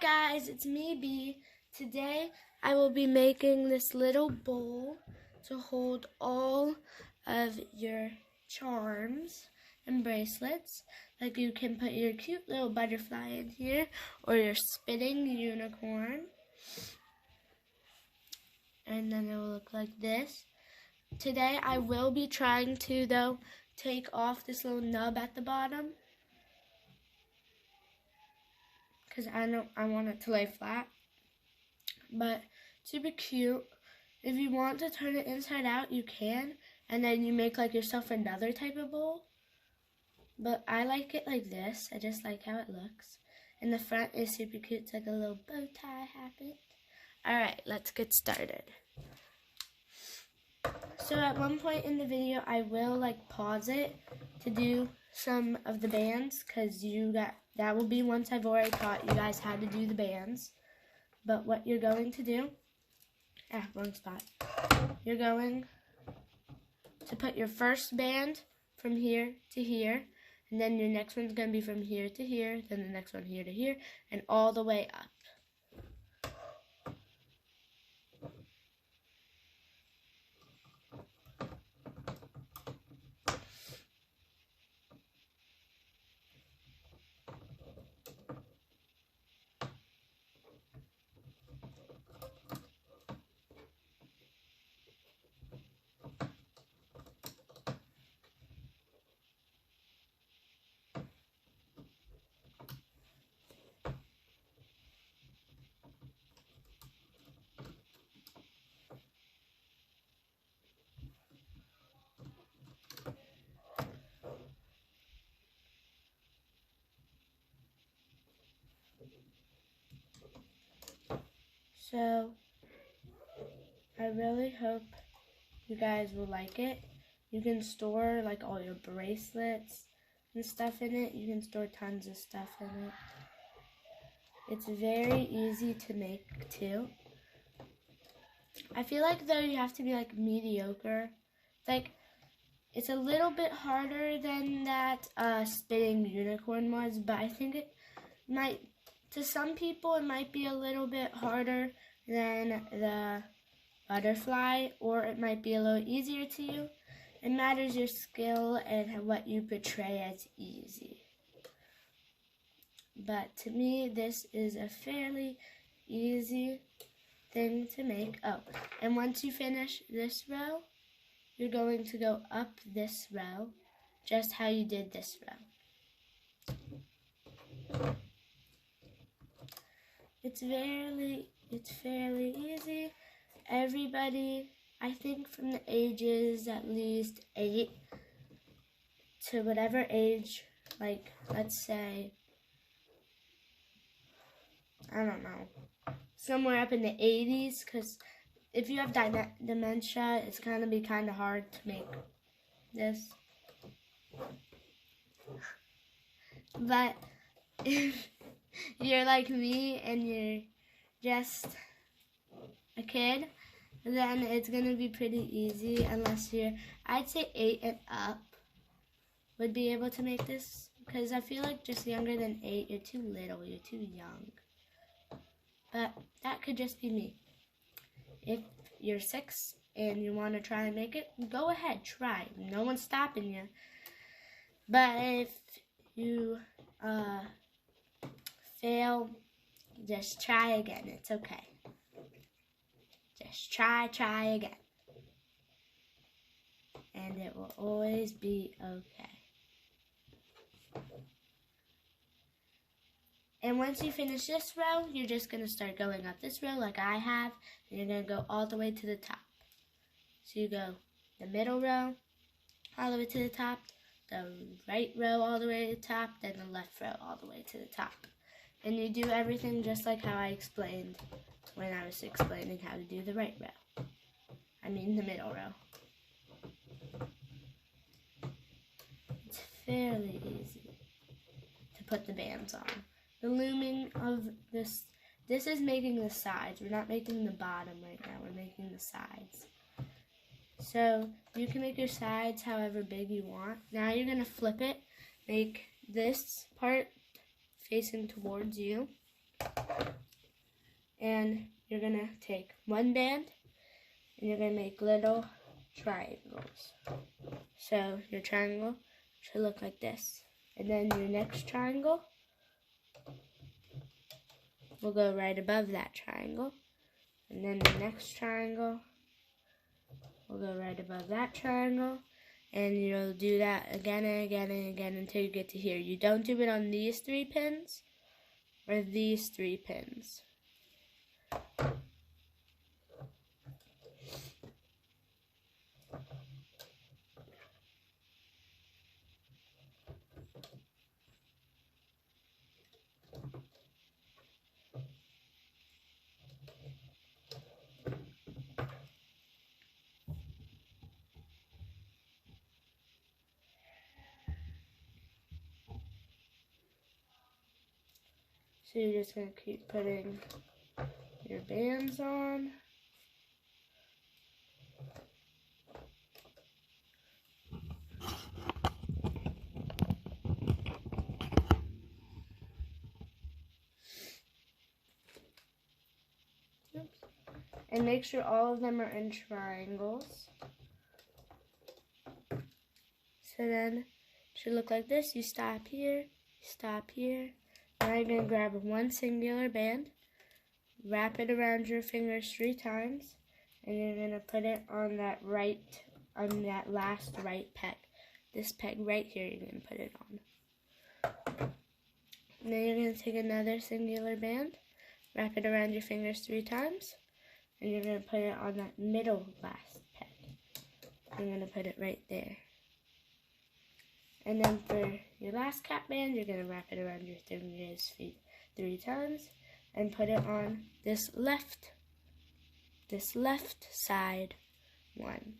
guys, it's me, B. Today I will be making this little bowl to hold all of your charms and bracelets. Like you can put your cute little butterfly in here or your spinning unicorn. And then it will look like this. Today I will be trying to, though, take off this little nub at the bottom, because I want it to lay flat. But super cute. If you want to turn it inside out, you can, and then you make like yourself another type of bowl. But I like it like this. I just like how it looks. And the front is super cute. It's like a little bow tie habit. Alright, let's get started. So at one point in the video, I will like pause it to do some of the bands, because that will be once I've already taught you guys how to do the bands. But what you're going to do, wrong spot. You're going to put your first band from here to here, and then your next one's going to be from here to here, then the next one here to here, and all the way up. So, I really hope you guys will like it. You can store like all your bracelets and stuff in it. You can store tons of stuff in it. It's very easy to make too. I feel like though you have to be like mediocre. Like, it's a little bit harder than that spinning unicorn was, but I think it might, to some people, it might be a little bit harder than the butterfly, or it might be a little easier to you. It matters your skill and what you portray as easy. But to me, this is a fairly easy thing to make. Oh, and once you finish this row, you're going to go up this row, just how you did this row. It's fairly easy. Everybody, I think from the ages at least 8 to whatever age, like let's say, I don't know, somewhere up in the 80s, because if you have dementia, it's going to be kind of hard to make this. But if you're like me and you're just a kid, then it's going to be pretty easy, unless you're, I'd say 8 and up would be able to make this, because I feel like just younger than 8, you're too little, you're too young. But that could just be me. If you're 6 and you want to try and make it, go ahead, try. No one's stopping you. But if you fail, just try again. It's okay. Just try again. And it will always be okay. And once you finish this row, you're just going to start going up this row like I have, and you're going to go all the way to the top. So you go the middle row all the way to the top, the right row all the way to the top, then the left row all the way to the top. And you do everything just like how I explained when I was explaining how to do the right row. I mean the middle row. It's fairly easy to put the bands on. The looming of this is making the sides. We're not making the bottom right now. We're making the sides. So you can make your sides however big you want. Now you're going to flip it. Make this part facing towards you. And you're going to take one band and you're going to make little triangles. So your triangle should look like this. And then your next triangle will go right above that triangle. And then the next triangle will go right above that triangle. And you'll do that again and again and again until you get to here. You don't do it on these 3 pins or these 3 pins. So you're just going to keep putting your bands on. Oops. And make sure all of them are in triangles. So then it should look like this. You stop here, stop here. Now you're going to grab one singular band, wrap it around your fingers 3 times, and you're going to put it on that last right peg. This peg right here, you're going to put it on. And then you're going to take another singular band, wrap it around your fingers 3 times, and you're going to put it on that middle last peg. I'm going to put it right there. And then for your last cap band, you're going to wrap it around your fingers 3 times and put it on this left side one.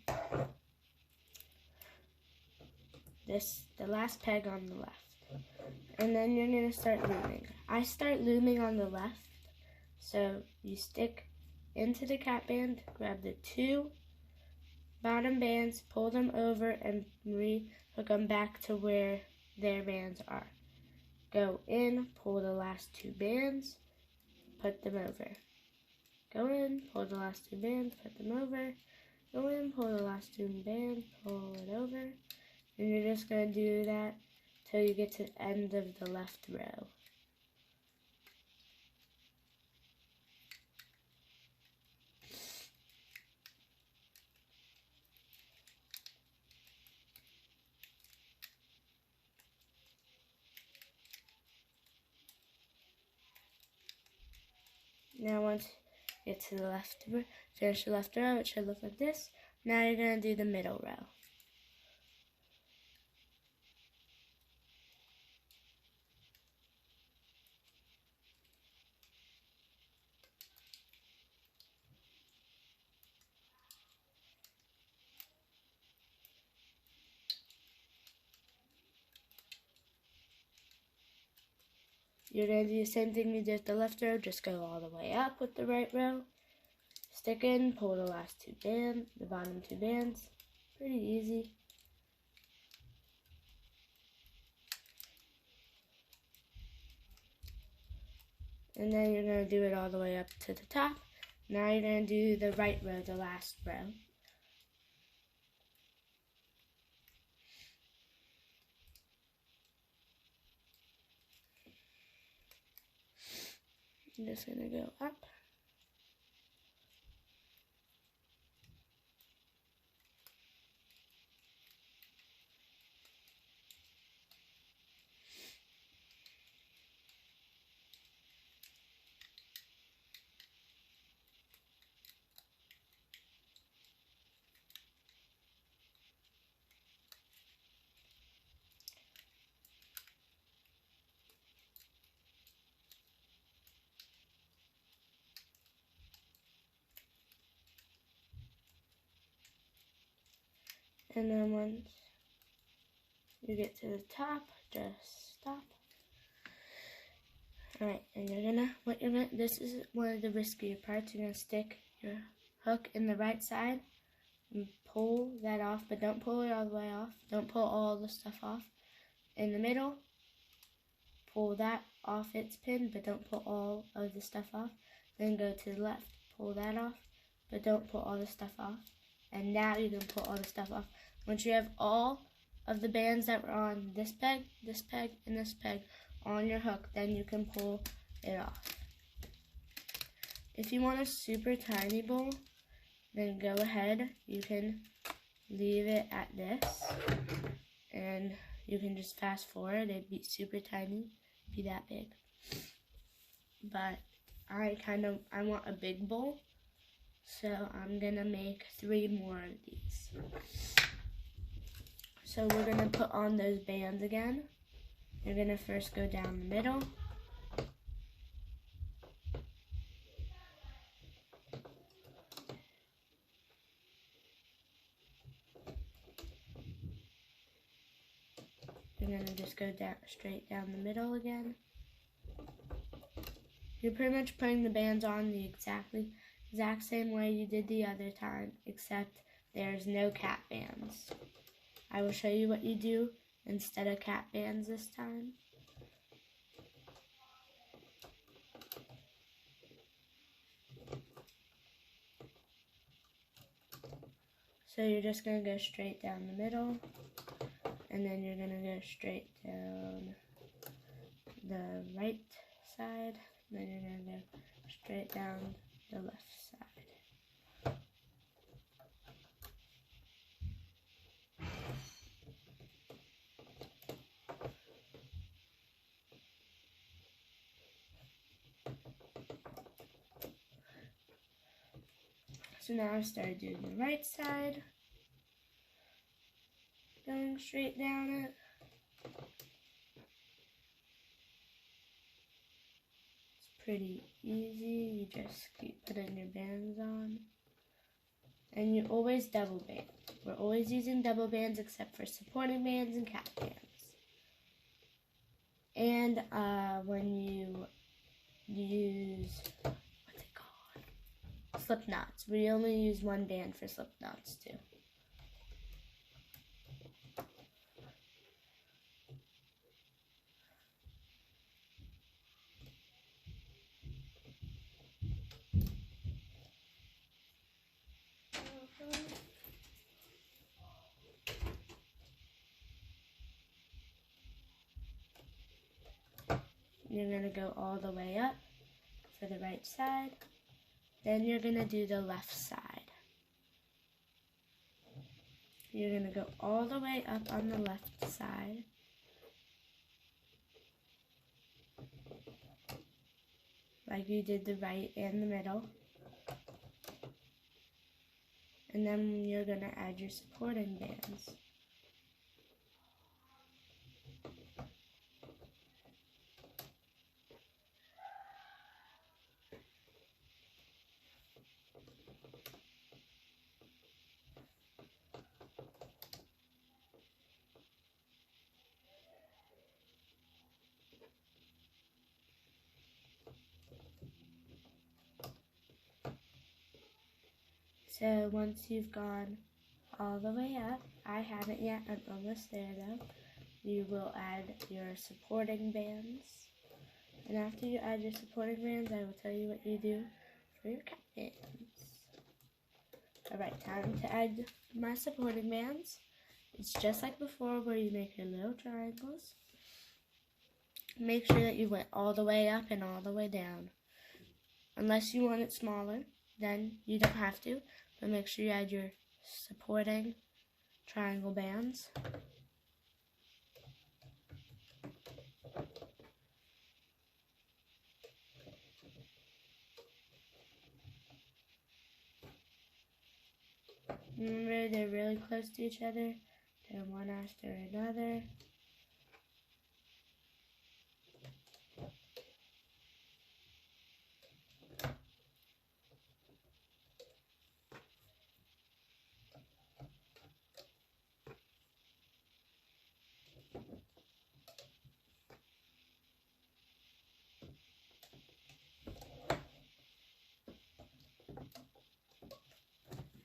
The last peg on the left. And then you're going to start looming. I start looming on the left. So you stick into the cap band, grab the 2 bottom bands, pull them over, and hook them back to where their bands are. Go in, pull the last 2 bands, put them over. Go in, pull the last 2 bands, put them over. Go in, pull the last 2 bands, pull it over. And you're just going to do that till you get to the end of the left row. Now once you get to the left, finish the left row, it should look like this. Now you're going to do the middle row. You're going to do the same thing you did with the left row, just go all the way up with the right row. Stick in, pull the last 2 bands, the bottom 2 bands. Pretty easy. And then you're going to do it all the way up to the top. Now you're going to do the right row, the last row. I'm just going to go up. And then once you get to the top, just stop. Alright, and this is one of the riskier parts. You're gonna stick your hook in the right side and pull that off, but don't pull it all the way off. Don't pull all the stuff off. In the middle, pull that off its pin, but don't pull all of the stuff off. Then go to the left, pull that off, but don't pull all the stuff off. And now you can pull all the stuff off. Once you have all of the bands that were on this peg, and this peg on your hook, then you can pull it off. If you want a super tiny bowl, then go ahead, you can leave it at this, and you can just fast forward. It'd be super tiny, be that big. But I want a big bowl, so I'm gonna make 3 more of these. So we're gonna put on those bands again. You're gonna first go down the middle. You're gonna just go down straight down the middle again. You're pretty much putting the bands on the exact same way you did the other time, except there's no cap bands. I will show you what you do instead of cap bands this time. So you're just going to go straight down the middle, and then you're going to go straight down the right side, and then you're going to go straight down the left side. So now I started doing the right side, going straight down it. It's pretty easy, you just keep putting your bands on. And you always double band. We're always using double bands except for supporting bands and cap bands. And when you use, what's it called? Slip knots. We only use 1 band for slip knots too. You're going to go all the way up for the right side. Then you're going to do the left side. You're going to go all the way up on the left side. Like you did the right and the middle. And then you're going to add your supporting bands. So once you've gone all the way up, I haven't yet, I'm almost there though, you will add your supporting bands. And after you add your supporting bands, I will tell you what you do for your cap bands. Alright, time to add my supporting bands. It's just like before where you make your little triangles. Make sure that you went all the way up and all the way down. Unless you want it smaller, then you don't have to. But make sure you add your supporting triangle bands. Remember, they're really close to each other. They're one after another.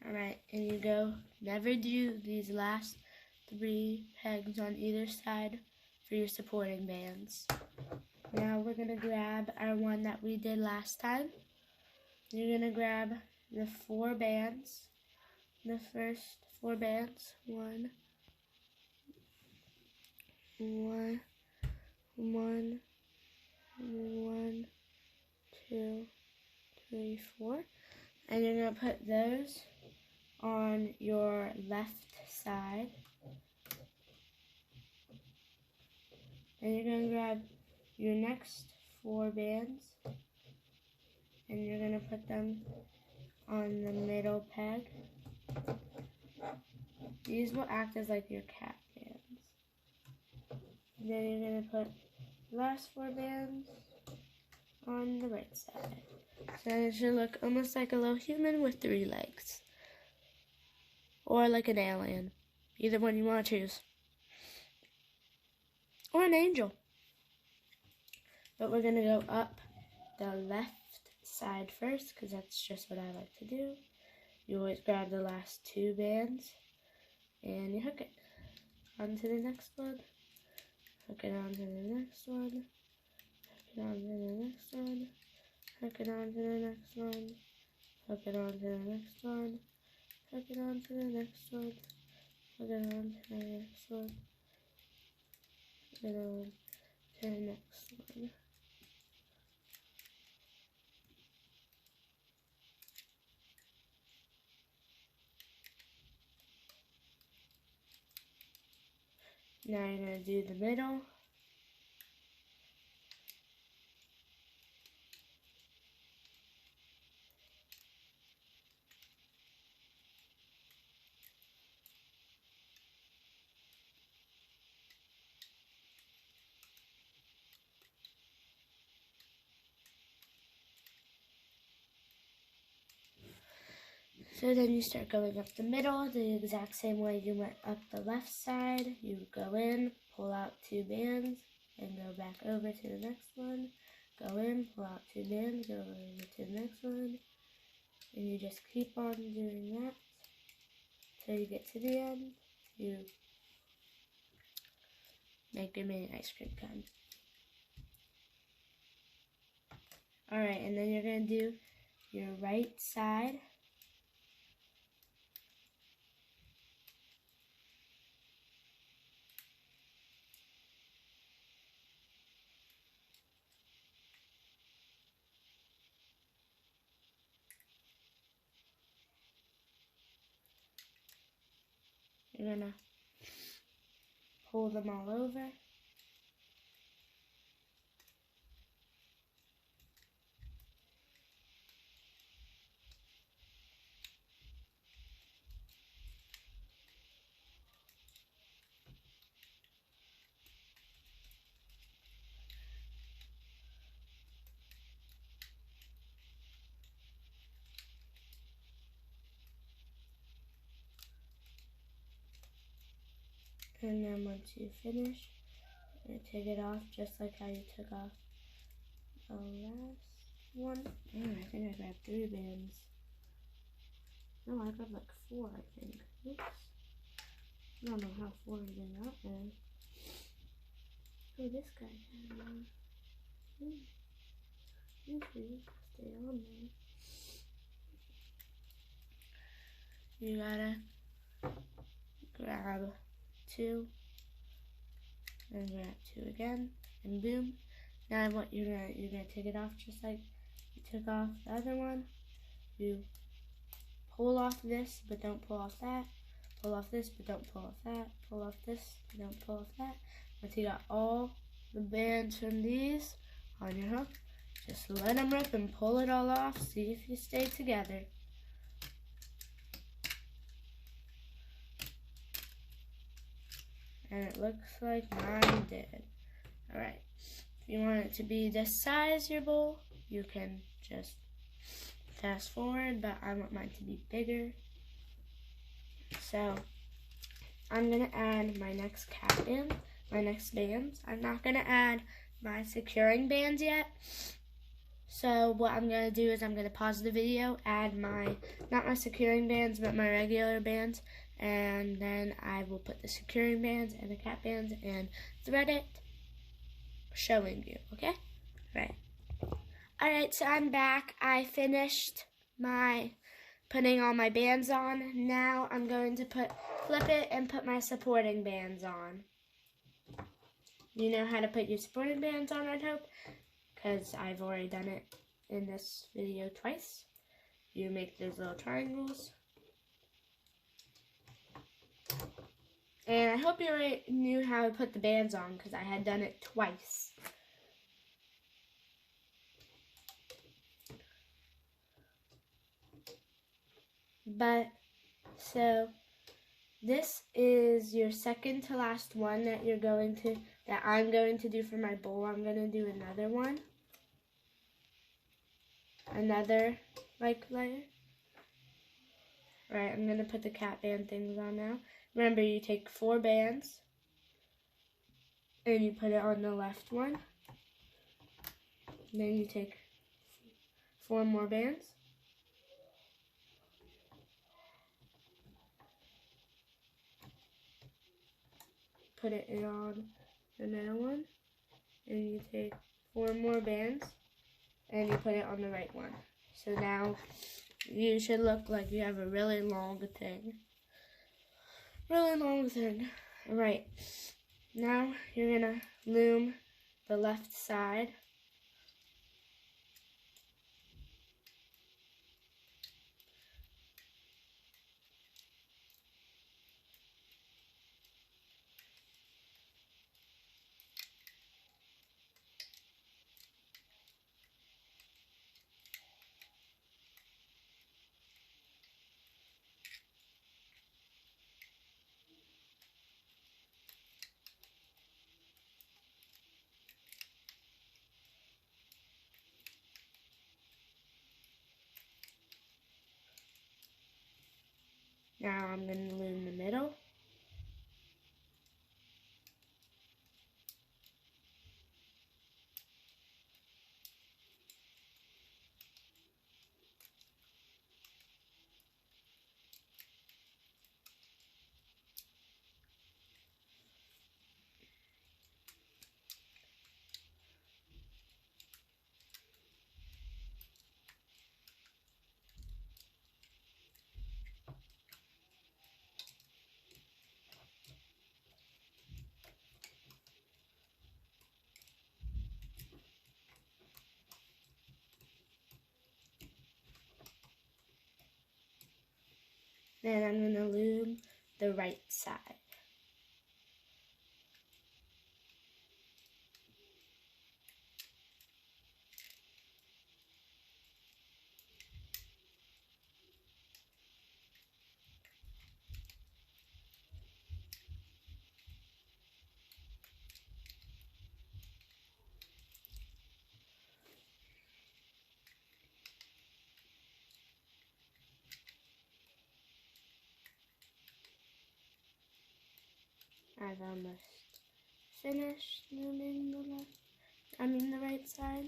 Alright, and you go, never do these last 3 pegs on either side for your supporting bands. Now we're going to grab our one that we did last time. You're going to grab the 4 bands, the first 4 bands, 1, 1, 1, 1, 2, 3, 4, and you're going to put those on your left side. And you're going to grab your next 4 bands and you're going to put them on the middle peg. These will act as like your cap bands. And then you're going to put the last 4 bands on the right side. So it should look almost like a little human with 3 legs. Or like an alien. Either one you want to choose. Or an angel. But we're going to go up the left side first because that's just what I like to do. You always grab the last 2 bands and you hook it onto the next one. Hook it onto the next one. Hook it onto the next one. Hook it onto the next one. Hook it onto the next one. Hook it onto the next one. Hook it onto the next one. And on to the next one. Now you're going to do the middle. So then you start going up the middle the exact same way you went up the left side. You go in, pull out 2 bands, and go back over to the next one. Go in, pull out 2 bands, go over to the next one. And you just keep on doing that till you get to the end. You make your mini ice cream cone. Alright, and then you're going to do your right side. You're going to pull them all over. And then once you finish, you're going to take it off just like how you took off the last one. Oh, I think I grabbed 3 bands. No, I grabbed like 4, I think. Oops. I don't know how 4 even got there. Oh, this guy had one. Usually stay on there. You gotta grab 2 and grab 2 again, and boom. Now what you're gonna take it off just like you took off the other one. You pull off this, but don't pull off that. Pull off this, but don't pull off that. Pull off this, but don't pull off that. Once you got all the bands from these on your hook, just let them rip and pull it all off. See if you stay together. And it looks like mine did. Alright, if you want it to be this size, your bowl, you can just fast forward, but I want mine to be bigger. So, I'm going to add my next cap band, my next bands. I'm not going to add my securing bands yet. So, what I'm going to do is I'm going to pause the video, add my, not my securing bands, but my regular bands, and then I will put the securing bands and the cap bands and thread it. showing you, okay? Right. Alright, so I'm back. I finished my putting all my bands on. Now I'm going to flip it and put my supporting bands on. You know how to put your supporting bands on, I hope, because I've already done it in this video twice. You make those little triangles. And I hope you already knew how to put the bands on, because I had done it twice. But, so, this is your second to last one that I'm going to do for my bowl. I'm going to do another one. Another, layer. Alright, I'm going to put the cat band things on now. Remember, you take 4 bands, and you put it on the left one. And then you take 4 more bands. Put it on the middle one, and you take 4 more bands, and you put it on the right one. So now you should look like you have a really long thing. Really long thing. Alright, now you're gonna loom the left side. Now I'm going to loom the middle. Then I'm going to loom the right side. I've almost finished looming the right side.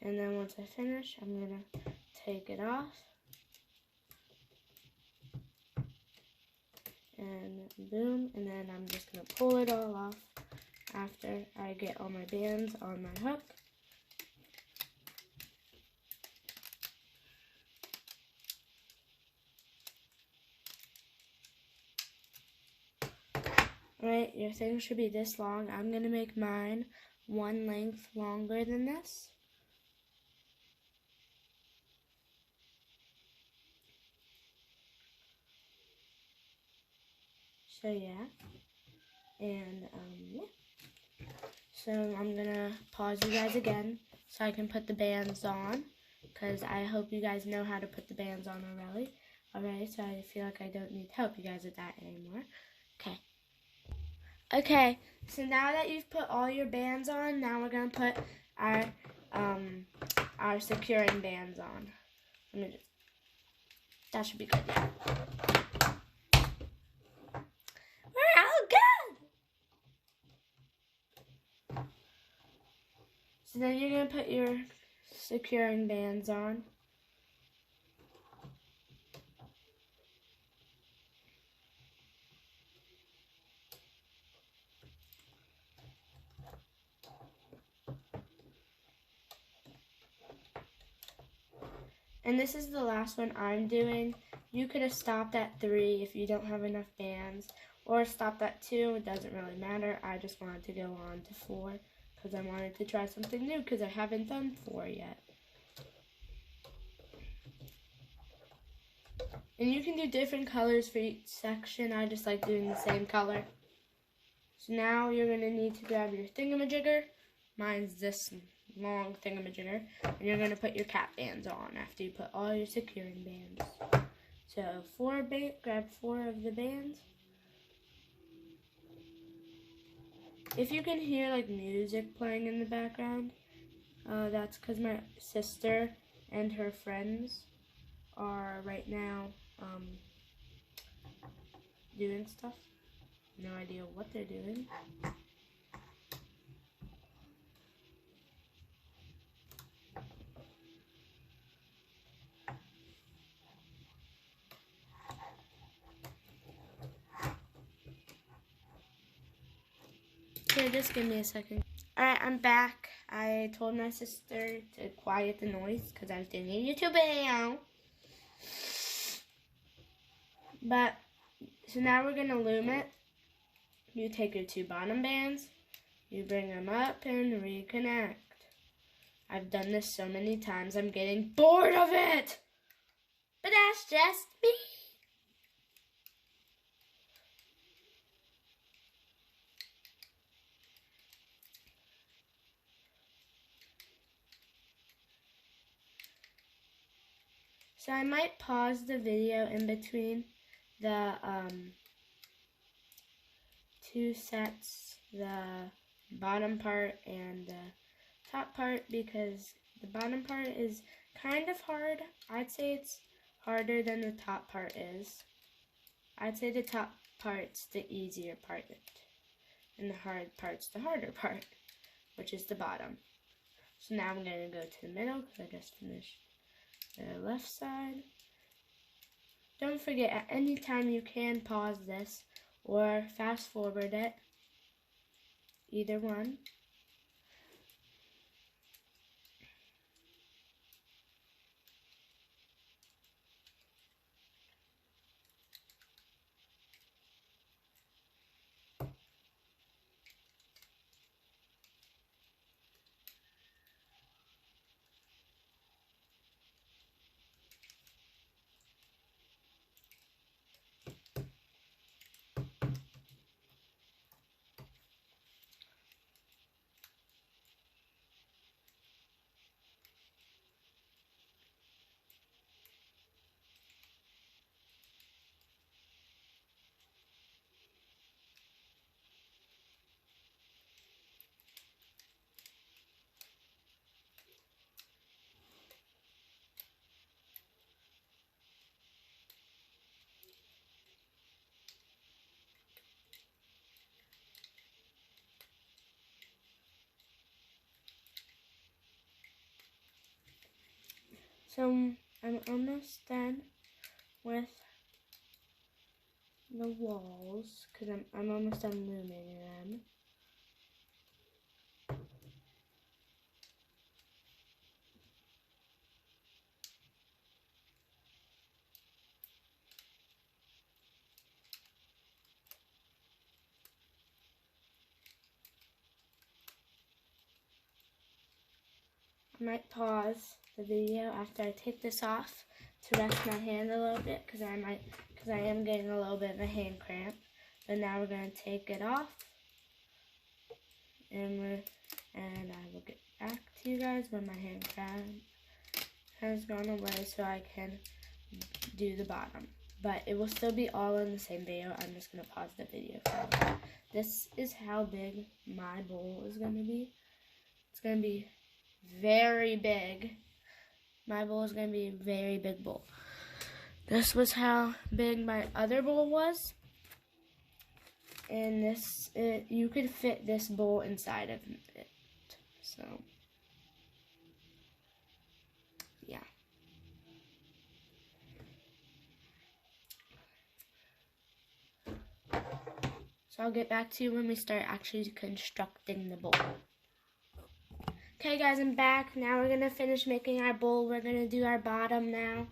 And then once I finish, I'm going to take it off. And boom, and then I'm just going to pull it all off after I get all my bands on my hook. Alright, your thing should be this long. I'm going to make mine one length longer than this. So yeah, and yeah. So I'm going to pause you guys again so I can put the bands on, because I hope you guys know how to put the bands on already. Alright, so I feel like I don't need to help you guys with that anymore. Okay. Okay, so now that you've put all your bands on, now we're going to put our securing bands on. That should be good, yeah. We're all good! So then you're going to put your securing bands on. And this is the last one I'm doing. You could have stopped at 3 if you don't have enough bands, or stopped at 2. It doesn't really matter. I just wanted to go on to 4 because I wanted to try something new because I haven't done 4 yet. And you can do different colors for each section. I just like doing the same color. So now you're going to need to grab your thingamajigger. Mine's this long thingamajigger. And you're going to put your cap bands on after you put all your securing bands. So grab 4 of the bands. If you can hear like music playing in the background, that's because my sister and her friends are right now doing stuff. No idea what they're doing. Here, just give me a second. Alright, I'm back. I told my sister to quiet the noise because I was doing a YouTube video. But, so now we're going to loom it. You take your 2 bottom bands, you bring them up and reconnect. I've done this so many times, I'm getting bored of it! But that's just me! So I might pause the video in between the 2 sets, the bottom part and the top part, because the bottom part is kind of hard. I'd say it's harder than the top part is. I'd say the top part's the easier part, and the hard part's the harder part, which is the bottom. So now I'm going to go to the middle because I just finished the left side. Don't forget, at any time you can pause this or fast forward it, either one. So I'm almost done with the walls because I'm almost done looming them. I might pause the video after I take this off to rest my hand a little bit because I am getting a little bit of a hand cramp. But now we're going to take it off, and I will get back to you guys when my hand cramp has gone away so I can do the bottom. But it will still be all in the same video. I'm just going to pause the video for a while. This is how big my bowl is going to be. It's going to be very big. My bowl is going to be a very big bowl. This was how big my other bowl was. And you could fit this bowl inside of it. So, yeah. So I'll get back to you when we start actually constructing the bowl. Okay guys, I'm back. Now we're going to finish making our bowl. We're going to do our bottom now.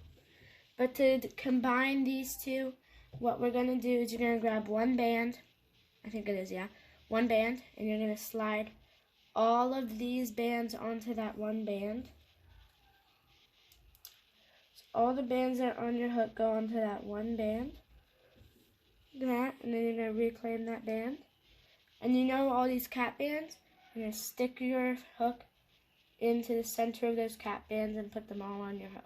But to combine these two, what we're going to do is you're going to grab one band. I think it is, yeah. One band. And you're going to slide all of these bands onto that one band. So all the bands that are on your hook go onto that one band. That, and then you're going to reclaim that band. And you know all these cap bands? You're going to stick your hook into the center of those cap bands and put them all on your hook.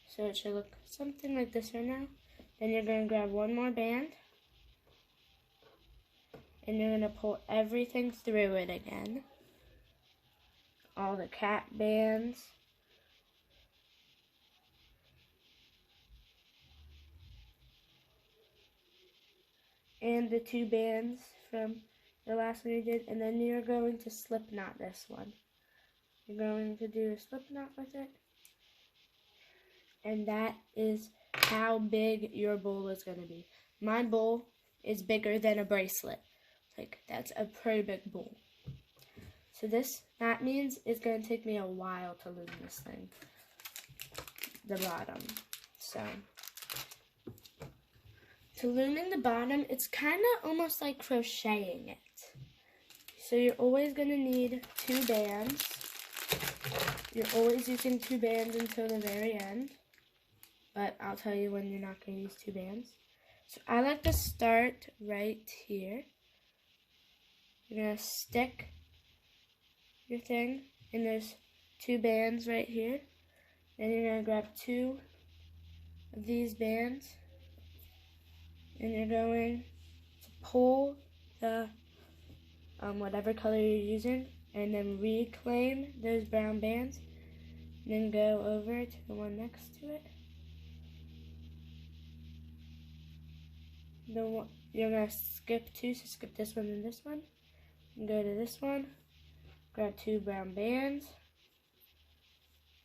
So it should look something like this right now. Then you're going to grab one more band and you're going to pull everything through it again. All the cap bands. And the two bands from the last one you did, and then you're going to slip knot this one. You're going to do a slip knot with it, and that is how big your bowl is going to be. My bowl is bigger than a bracelet. Like, that's a pretty big bowl. So that means it's going to take me a while to loom this thing, the bottom. So to looming the bottom, it's kind of almost like crocheting it. So you're always going to need two bands. You're always using two bands until the very end. But I'll tell you when you're not going to use two bands. So I like to start right here. You're going to stick your thing, and there's two bands right here. Then you're going to grab two of these bands. And you're going to pull the whatever color you're using, and then reclaim those brown bands, and then go over to the one next to it. You're going to skip two, so skip this one and this one, and go to this one, grab two brown bands,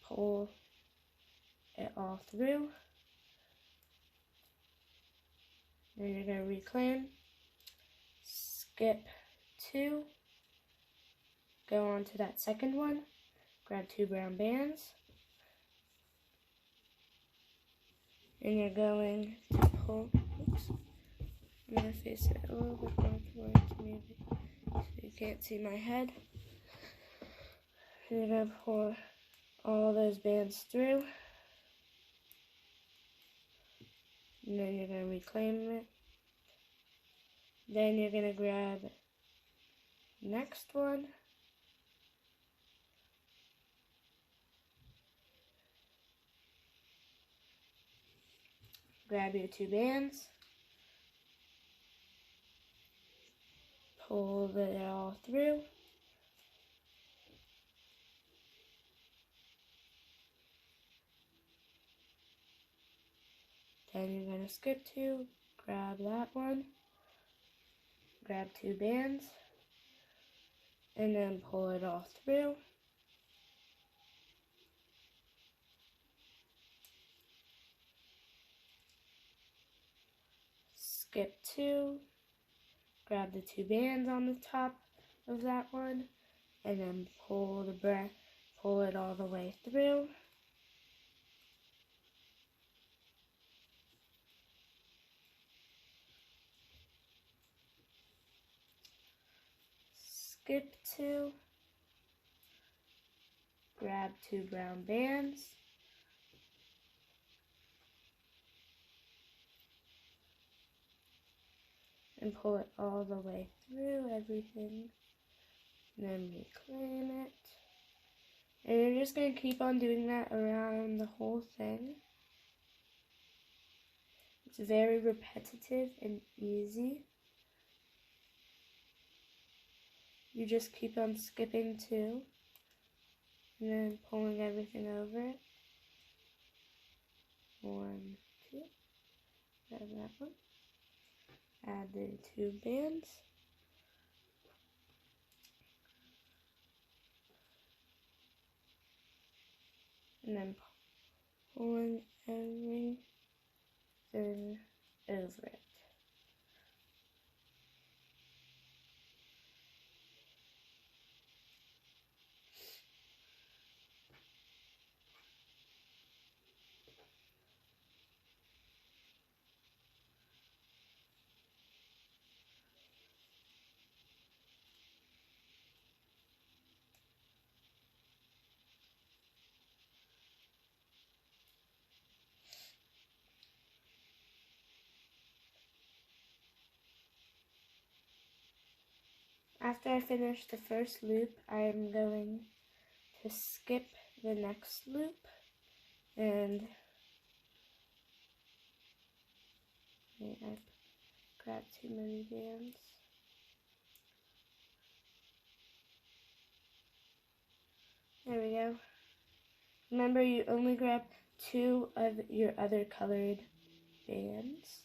pull it all through. Then you're going to reclaim, skip two, go on to that second one, grab two brown bands, and you're going to pull, oops, I'm going to face it a little bit more towards me so you can't see my head. And you're going to pull all those bands through. And then you're going to reclaim it. Then you're going to grab the next one. Grab your two bands. Pull it all through. Then you're going to skip two, grab that one, grab two bands, and then pull it all through. Skip two, grab the two bands on the top of that one, and then pull it all the way through. Skip two, grab two brown bands, and pull it all the way through everything, and then reclaim it. And you're just going to keep on doing that around the whole thing. It's very repetitive and easy. You just keep on skipping two, and then pulling everything over it. One, two, grab that one. Add the two bands. And then pulling everything over it. After I finish the first loop, I'm going to skip the next loop and I grabbed too many bands. There we go. Remember, you only grab 2 of your other colored bands.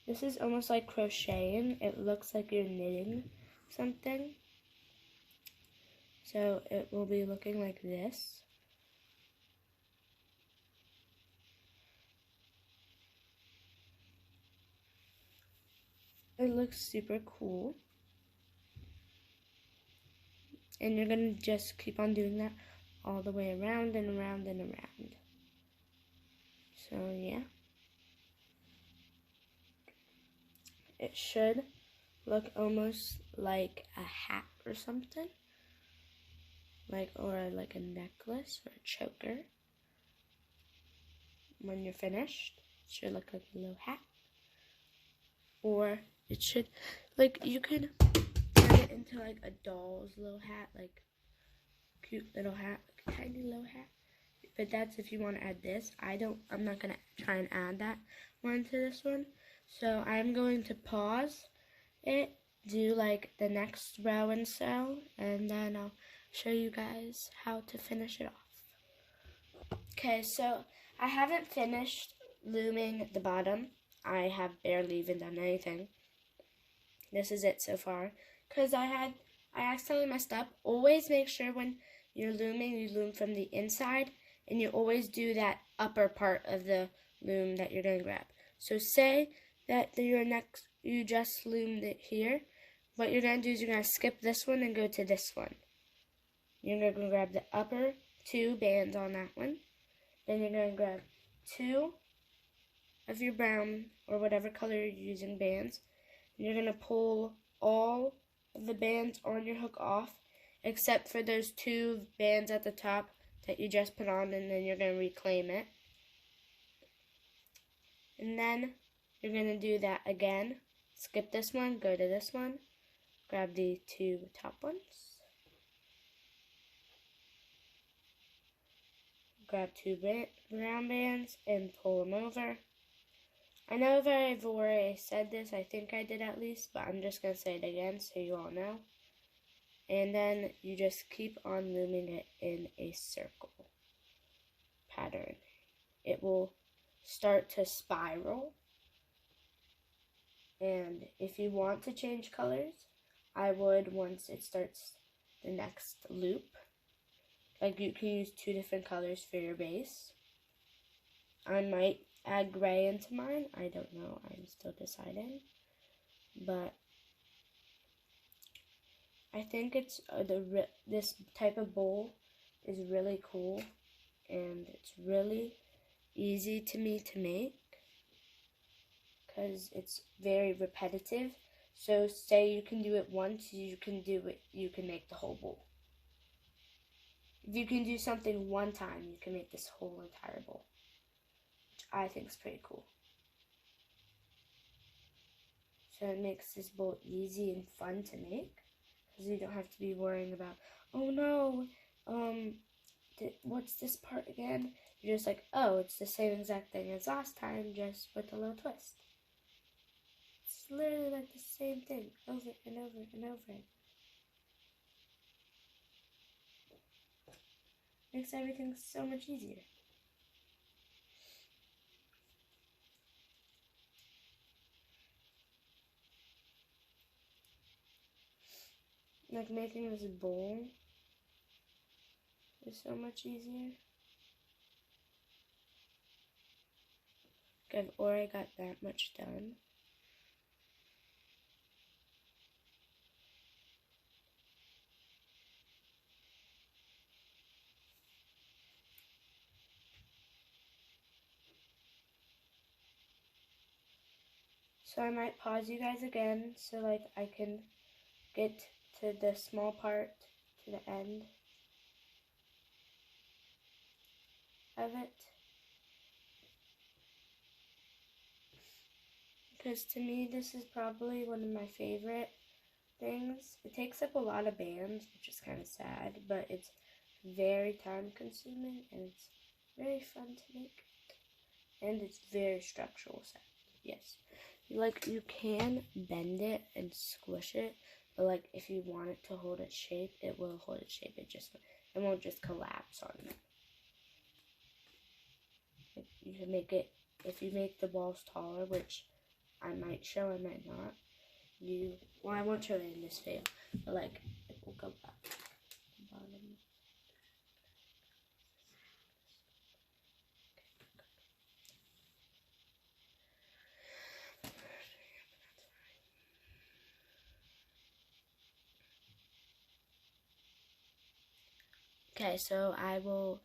This is almost like crocheting. It looks like you're knitting something. So it will be looking like this. It looks super cool. And you're going to just keep on doing that all the way around and around and around. So yeah. It should look almost like a hat or something. Or like a necklace or a choker. When you're finished, it should look like a little hat. Or it should, you could turn it into like a doll's little hat, like cute little hat, like a tiny little hat. But that's if you want to add this. I'm not going to try and add that one to this one. So I'm going to pause it, do like the next row and so, and then I'll show you guys how to finish it off. Okay, so I haven't finished looming the bottom. I have barely even done anything. This is it so far. Because I accidentally messed up. Always make sure when you're looming, you loom from the inside. And you always do that upper part of the loom that you're going to grab. So say that you just loomed it here. What you're going to do is you're going to skip this one and go to this one. You're going to grab the upper 2 bands on that one. Then you're going to grab 2 of your brown or whatever color you're using bands. And you're going to pull all of the bands on your hook off except for those 2 bands at the top that you just put on, and then you're going to reclaim it. And then you're going to do that again. Skip this one, go to this one, grab the 2 top ones. Grab 2 brown bands and pull them over. I know that I've already said this, I think I did at least, but I'm just going to say it again so you all know. And then you just keep on looming it in a circle pattern. It will start to spiral. And if you want to change colors, I would once it starts the next loop. You can use 2 different colors for your base. I might add gray into mine. I don't know. I'm still deciding. But I think it's this type of bowl is really cool. And it's really easy to me to make. Because it's very repetitive. So say you can do it once, you can make the whole bowl. If you can do something one time, you can make this whole entire bowl, which I think is pretty cool. So it makes this bowl easy and fun to make, because you don't have to be worrying about, oh no, what's this part again? You're just like, oh, it's the same exact thing as last time, just with a little twist. It's literally like the same thing, over and over and over again. Makes everything so much easier. Making this bowl is so much easier. I've already got that much done. So I might pause you guys again so I can get to the small part to the end of it. because to me this is probably one of my favorite things. It takes up a lot of bands, which is kind of sad, but it's very time consuming and it's very fun to make. And it's very structural sound. Yes. You can bend it and squish it, but like if you want it to hold its shape, it will hold its shape. It won't just collapse on you. Like, you can make it, if you make the balls taller, which I might show, I might not. Well, I won't show it in this video, but like it will go up the bottom. Okay, so I will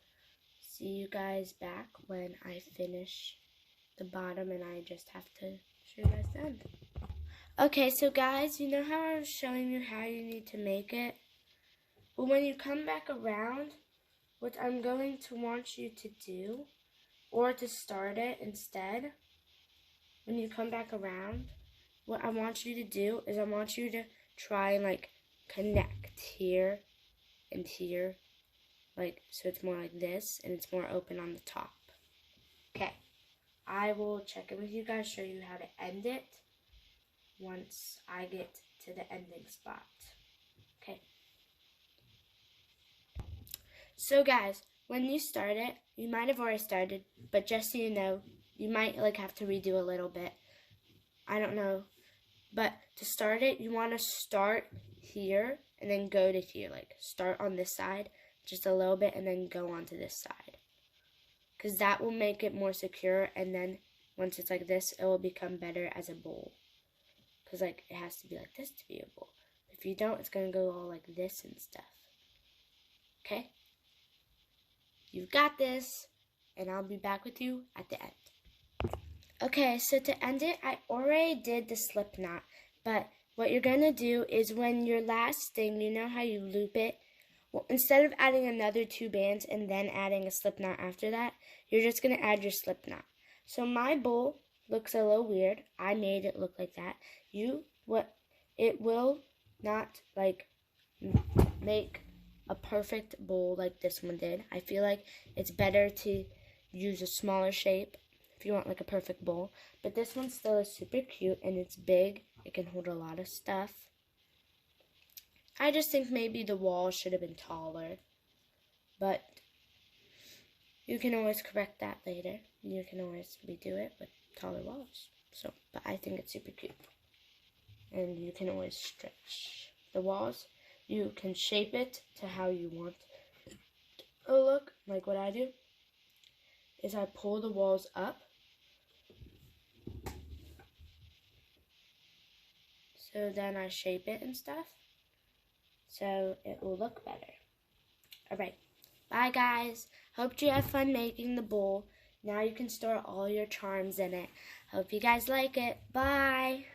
see you guys back when I finish the bottom and I just have to show you guys the end. Okay, so guys, you know how I was showing you how you need to make it? Well, when you come back around, what I'm going to want you to do, or to start it instead, when you come back around, what I want you to do is I want you to try and like connect here and here. Like, so it's more like this, and it's more open on the top. Okay, I will check in with you guys, show you how to end it once I get to the ending spot. Okay. So guys, when you start it, you might have already started, but just so you know, you might like have to redo a little bit. I don't know. But to start it, you want to start here and then go to here. Like, start on this side just a little bit and then go onto this side, because that will make it more secure, and then once it's like this, it will become better as a bowl, because like it has to be like this to be a bowl. If you don't, it's going to go all like this and stuff. Okay, you've got this, and I'll be back with you at the end. Okay, so to end it, I already did the slip knot, but what you're going to do is when your last thing, you know how you loop it? Well, instead of adding another 2 bands and then adding a slip knot after that, you're just going to add your slip knot. So my bowl looks a little weird. I made it look like that. It will not like make a perfect bowl like this one did. I feel like it's better to use a smaller shape if you want like a perfect bowl. But this one still is super cute and it's big. It can hold a lot of stuff. I just think maybe the wall should have been taller, but you can always correct that later. You can always redo it with taller walls. So, but I think it's super cute. And you can always stretch the walls. You can shape it to how you want. Oh, look, like what I do is I pull the walls up. So then I shape it and stuff, so it will look better. Alright, bye guys. Hope you have fun making the bowl. Now you can store all your charms in it. Hope you guys like it. Bye.